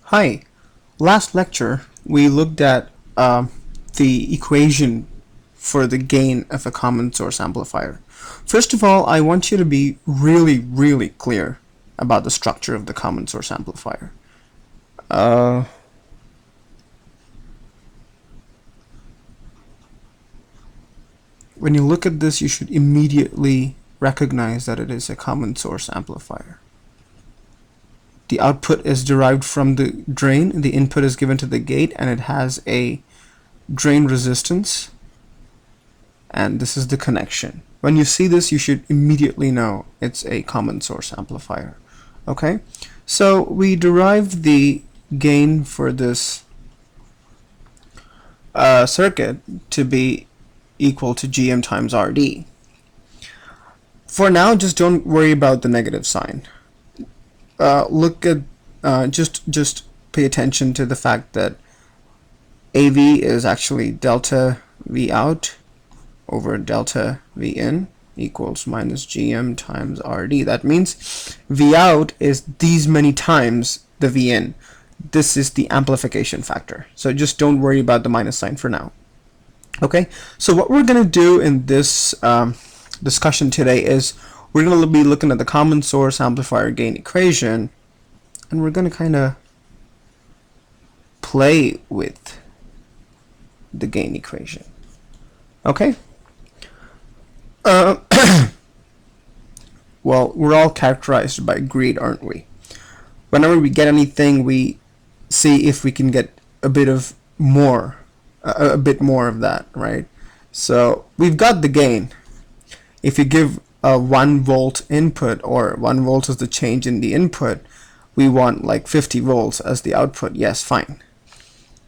Hi. Last lecture, we looked at the equation for the gain of a common source amplifier. First of all, I want you to be really clear about the structure of the common source amplifier. When you look at this, you should immediately recognize that it is a common source amplifier. The output is derived from the drain, the input is given to the gate, and it has a drain resistance, and this is the connection. When you see this, you should immediately know it's a common source amplifier. Okay, so we derive the gain for this circuit to be equal to GM times RD. For now, just don't worry about the negative sign. Look at just pay attention to the fact that AV is actually delta V out over delta V in equals minus GM times RD. That means V out is these many times the V in. This is the amplification factor. So just don't worry about the minus sign for now. Okay, so what we're going to do in this discussion today is we're going to be looking at the common source amplifier gain equation, and we're going to kind of play with the gain equation. Okay? Well, we're all characterized by greed, aren't we? Whenever we get anything, we see if we can get a bit more of that, right? So we've got the gain. If you give a 1 volt input, or 1 volt is the change in the input, we want like 50 volts as the output. Yes, fine.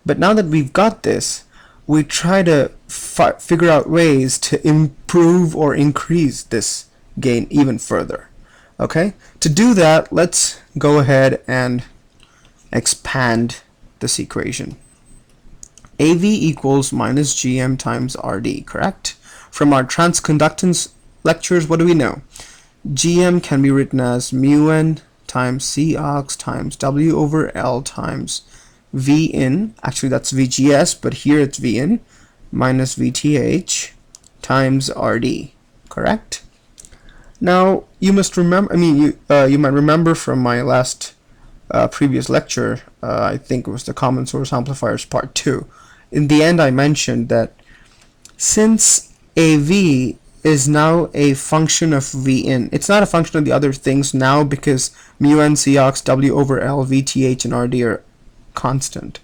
But now that we've got this, we try to figure out ways to improve or increase this gain even further. Okay? To do that, let's go ahead and expand this equation. AV equals minus GM times RD, correct? From our transconductance lectures, what do we know? GM can be written as mu n times C aux times W over L times V in, actually that's VGS, but here it's V in, minus VTH times RD, correct? Now, you must remember, you might remember from my last previous lecture, I think it was the common source amplifiers part 2. In the end, I mentioned that since AV is now a function of V in, it's not a function of the other things now because mu n C aux W over L VTH and RD are constant.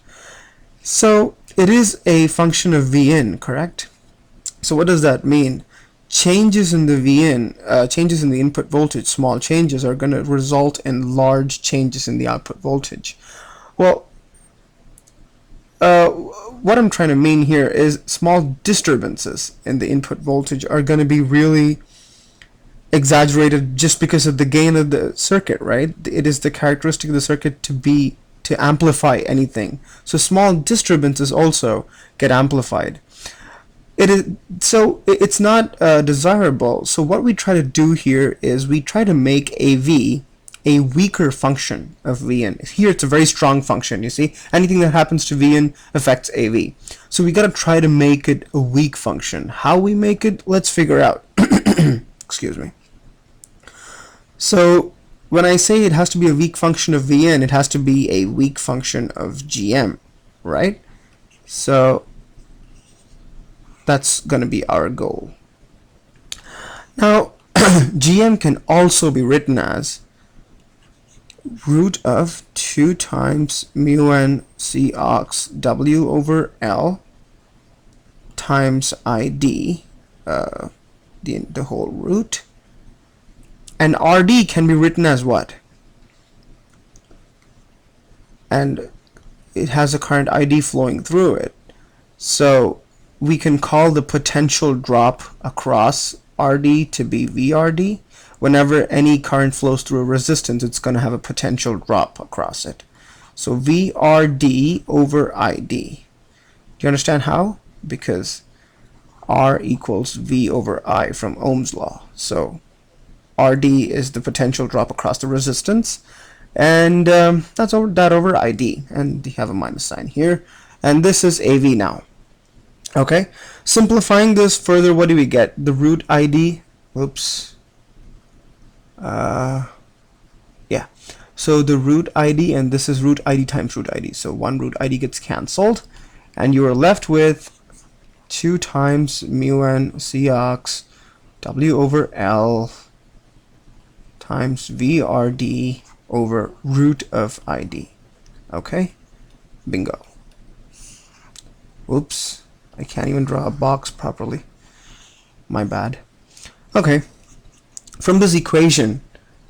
So it is a function of V in, correct? So what does that mean? Changes in the V in, changes in the input voltage, small changes, are going to result in large changes in the output voltage. Well, what I'm trying to mean here is small disturbances in the input voltage are going to be really exaggerated just because of the gain of the circuit, right? It is the characteristic of the circuit to amplify anything. So small disturbances also get amplified. It's not desirable. So what we try to do here is we try to make AV a weaker function of V in. Here it's a very strong function, you see? Anything that happens to V in affects AV. So we gotta try to make it a weak function. How we make it, let's figure out. Excuse me. So when I say it has to be a weak function of V in, it has to be a weak function of GM, right? So that's gonna be our goal. Now, GM can also be written as root of 2 times mu n C aux W over L times ID, the whole root. And RD can be written as what? And it has a current ID flowing through it. So we can call the potential drop across RD to be VRD. Whenever any current flows through a resistance, it's going to have a potential drop across it. So VRD over ID. Do you understand how? Because R equals V over I from Ohm's law. So RD is the potential drop across the resistance, and that's over ID, and you have a minus sign here, and this is AV now. Okay, simplifying this further, what do we get? The root ID, whoops, yeah, so the root ID, and this is root ID times root ID, so one root ID gets cancelled, and you are left with 2 times mu n Cox W over L times VRD over root of ID. Okay, bingo. Whoops, I can't even draw a box properly. My bad. Okay, from this equation,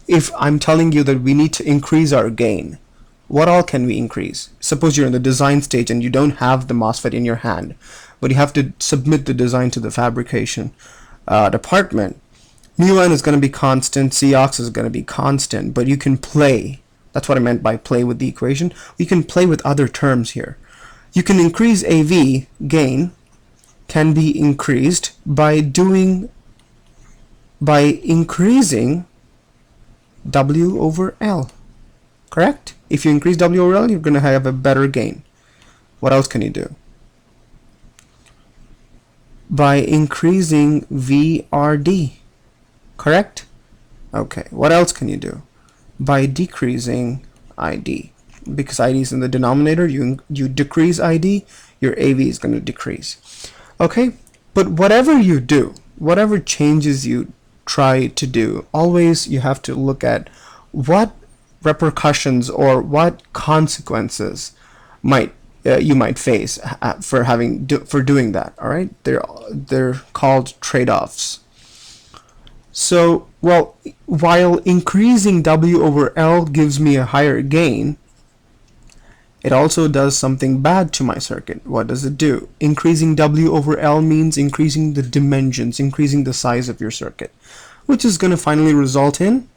if I'm telling you that we need to increase our gain, what all can we increase? Suppose you're in the design stage and you don't have the MOSFET in your hand, but you have to submit the design to the fabrication department. Mu n is going to be constant, Cox is going to be constant, but you can play. That's what I meant by play with the equation. We can play with other terms here. You can increase AV, gain, can be increased by increasing W over L. Correct? If you increase W over L, you're going to have a better gain. What else can you do? By increasing VRD. Correct? Okay. What else can you do? By decreasing ID. Because ID is in the denominator, you decrease ID, your AV is going to decrease. Okay? But whatever you do, whatever changes you try to do, always you have to look at what repercussions or what consequences you might face for doing that. All right, they're called trade-offs. So, well, while increasing W over L gives me a higher gain, it also does something bad to my circuit. What does it do? Increasing W over L means increasing the dimensions, increasing the size of your circuit, which is going to finally result in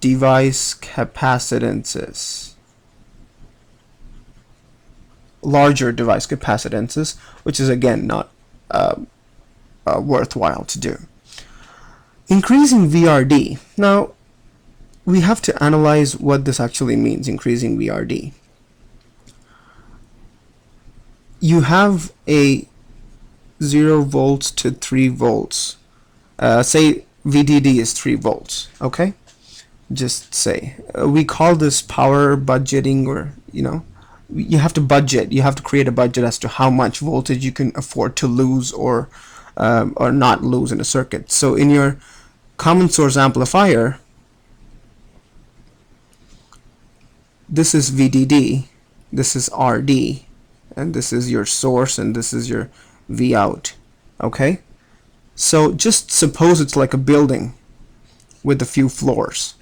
device capacitances. Larger device capacitances, which is again not worthwhile to do. Increasing VRD. Now, we have to analyze what this actually means, increasing VRD. You have a 0 volts to 3 volts. Say VDD is 3 volts, okay? Just say. We call this power budgeting, or, you have to budget. You have to create a budget as to how much voltage you can afford to lose or not lose in a circuit. So in your common source amplifier, this is VDD, this is RD, and this is your source, and this is your V out. Okay? So just suppose it's like a building with a few floors.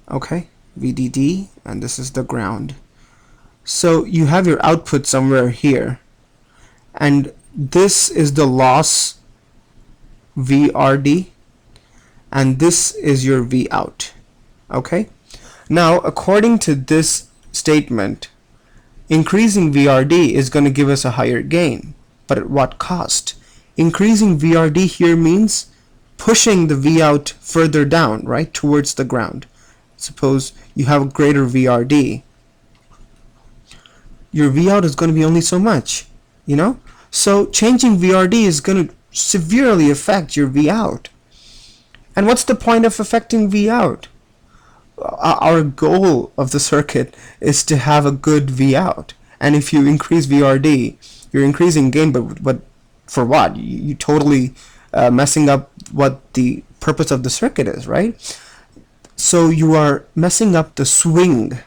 Okay? VDD, and this is the ground. So you have your output somewhere here, and this is the loss VRD, and this is your V out. Okay? Now, according to this statement, increasing VRD is going to give us a higher gain, but at what cost? Increasing VRD here means pushing the V out further down, right, towards the ground. Suppose you have a greater VRD. Your V out is going to be only so much, So changing VRD is going to severely affect your V out. And what's the point of affecting V out? Our goal of the circuit is to have a good V out. And if you increase VRD, you're increasing gain, but for what? You totally messing up what the purpose of the circuit is, right? So you are messing up the swing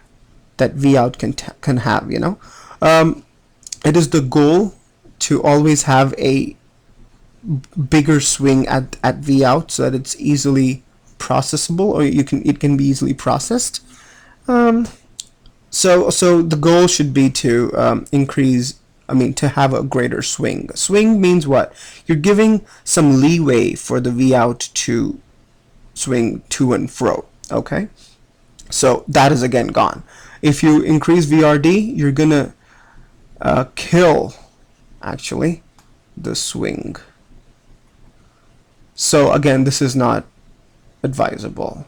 that V out can have, It is the goal to always have a bigger swing at V out so that it's easily processable, or it can be easily processed. So the goal should be to to have a greater swing. Swing means what? You're giving some leeway for the V out to swing to and fro. Okay, so that is again gone. If you increase VRD, you're gonna kill actually the swing. So again, this is not advisable.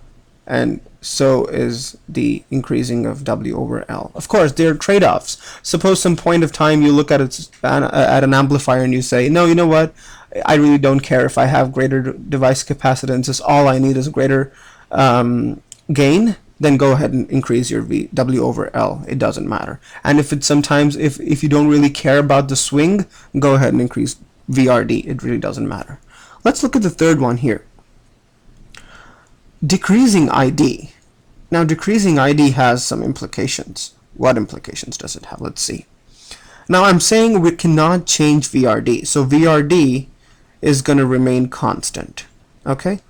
and so is the increasing of W over L. Of course, there are trade-offs. Suppose some point of time you look at an amplifier and you say, no, you know what? I really don't care if I have greater device capacitances. All I need is greater gain. Then go ahead and increase your W over L. It doesn't matter. And if it's sometimes, if you don't really care about the swing, go ahead and increase VRD. It really doesn't matter. Let's look at the third one here. Decreasing ID. Now, decreasing ID has some implications. What implications does it have? Let's see. Now, I'm saying we cannot change VRD. So VRD is going to remain constant. Okay?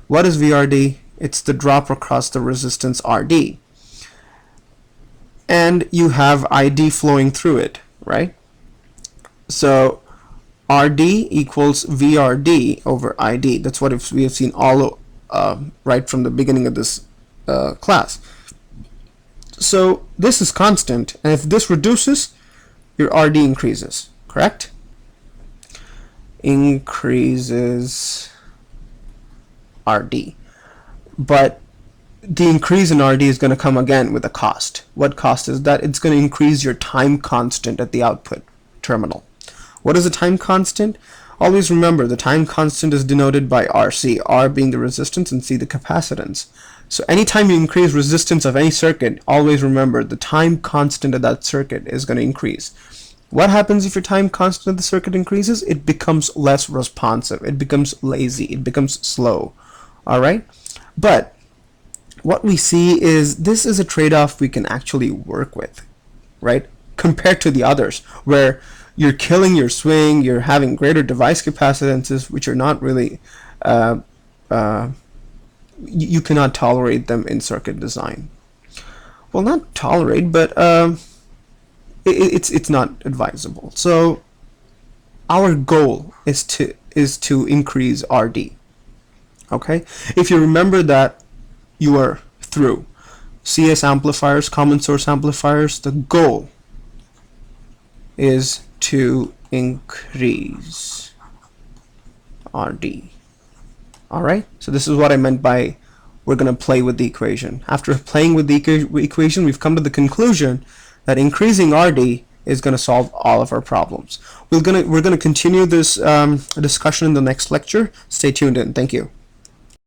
What is VRD? It's the drop across the resistance RD. And you have ID flowing through it, right? So RD equals VRD over ID. That's what we have seen all right from the beginning of this class. So this is constant, and if this reduces, your RD increases, correct? Increases RD. But the increase in RD is going to come again with a cost. What cost is that? It's going to increase your time constant at the output terminal. What is a time constant? Always remember, the time constant is denoted by RC, R being the resistance and C the capacitance. So anytime you increase resistance of any circuit, always remember the time constant of that circuit is going to increase. What happens if your time constant of the circuit increases? It becomes less responsive. It becomes lazy. It becomes slow. All right? But what we see is this is a trade-off we can actually work with, right? Compared to the others, where you're killing your swing, you're having greater device capacitances, which are not really, you cannot tolerate them in circuit design. Well, not tolerate, but it's not advisable. So our goal is to increase RD. Okay, if you remember that you are through CS amplifiers, common source amplifiers, the goal is to increase RD. Alright, so this is what I meant by we're going to play with the equation. After playing with the equation, we've come to the conclusion that increasing RD is going to solve all of our problems. We're going to continue this discussion in the next lecture. Stay tuned in. Thank you.